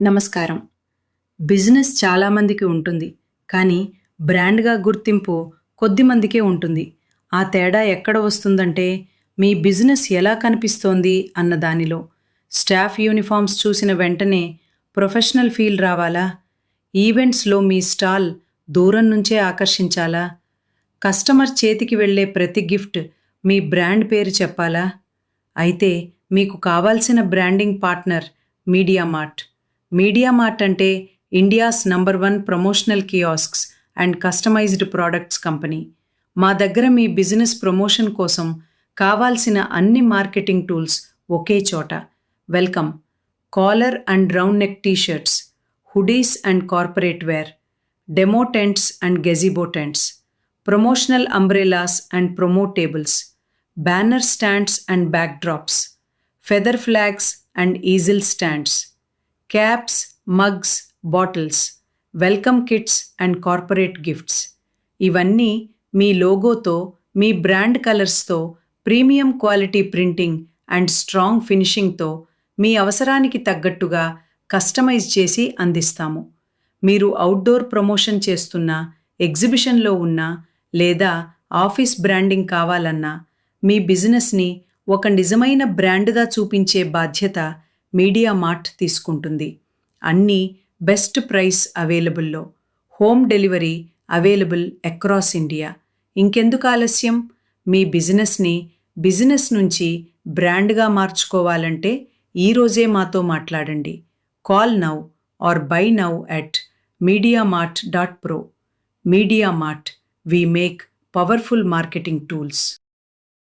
నమస్కారం. బిజినెస్ చాలామందికి ఉంటుంది. కానీ బ్రాండ్‌గా గుర్తింపు కొద్దిమందికే ఉంటుంది. ఆ తేడా ఎక్కడ వస్తుందంటే మీ బిజినెస్ ఎలా కనిపిస్తోంది అన్న దానిలో. స్టాఫ్ యూనిఫార్మ్స్ చూసిన వెంటనే ప్రొఫెషనల్ ఫీల్ రావాలా? ఈవెంట్స్‌లో మీ స్టాల్ దూరం నుంచే ఆకర్షించాలా? కస్టమర్ చేతికి వెళ్ళే ప్రతి గిఫ్ట్ మీ బ్రాండ్ పేరు చెప్పాలా? అయితే మీకు కావాల్సిన బ్రాండింగ్ పార్ట్నర్ మీడియామార్ట్. మీడియామార్ట్ అంటే India's number 1 promotional kiosks and customised products company. మా దగ్గర మీ బిజినెస్ ప్రమోషన్ కోసం కావాల్సిన అన్ని మార్కెటింగ్ టూల్స్ ఒకే చోట. Welcome. Collar and round neck t shirts, hoodies and corporate wear, demo tents and gazebo tents, promotional umbrellas and promo tables, banner stands and backdrops, feather flags and easel stands, caps, mugs, bottles, welcome kits and corporate gifts. ఇవన్నీ మీ లోగోతో, మీ brand కలర్స్తో, premium quality printing and strong ఫినిషింగ్తో మీ అవసరానికి తగ్గట్టుగా customise చేసి అందిస్తాము. మీరు అవుట్డోర్ ప్రమోషన్ చేస్తున్నా, ఎగ్జిబిషన్లో ఉన్నా లేదా ఆఫీస్ బ్రాండింగ్ కావాలన్నా మీ బిజినెస్ని ఒక నిజమైన బ్రాండ్గా చూపించే బాధ్యత మీడియామార్ట్ తీసుకుంటుంది. అన్నీ బెస్ట్ ప్రైస్ అవైలబుల్లో. Home delivery available across India. ఇంకెందుకు ఆలస్యం? మీ బిజినెస్ నుంచి బ్రాండ్గా మార్చుకోవాలంటే ఈరోజే మాతో మాట్లాడండి. Call now or buy now at mediamart.pro. Mediamart, we make powerful marketing tools.